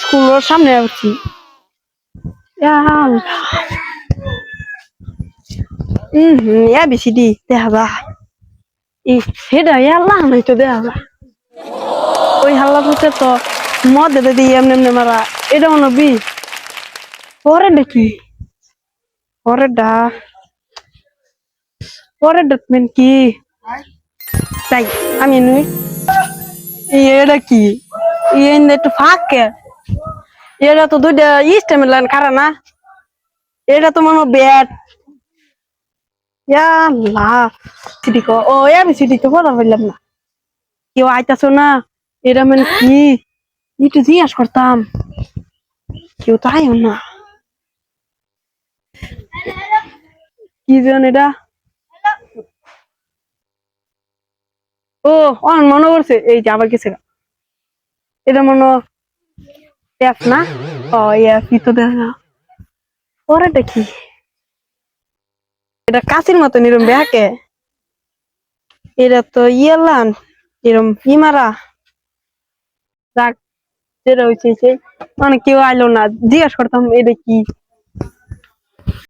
স্কুলের সামনে আছি। ABCD দেখা যা সেটা আল্লাহ নাই তো দেখা যা ওই হাল্লা হচ্ছে তো মদে দিয়ে এমনি এমনি মারা এটা মনে বি পরে দেখি পরের ডকুমেন্ট কি তাই আমি নুই এটা কি একটু ফাঁকে এটা তো দুইটা ইস্টেমের লাইন খারা না এটা তো মনে ব্যাট সিডি কো ও আমি সিডি তো বলা বললাম না কেউ আইতাছো না এটা মানে কি একটু জিজ্ঞাসা করতাম কেউ তো আইও না কি জন এটা ও অন মনে করছে এই যে আবার গেছে এটা মনে এফ না ও এফ তো দেখা পরে দেখি এটা কাশির মতন এরম ব্যাকে এটা তো ইয়েলান এরম ইমারা যাক যেটা হয়েছে মানে কেউ আইলো না জিজ্ঞাসা করতাম এটা কি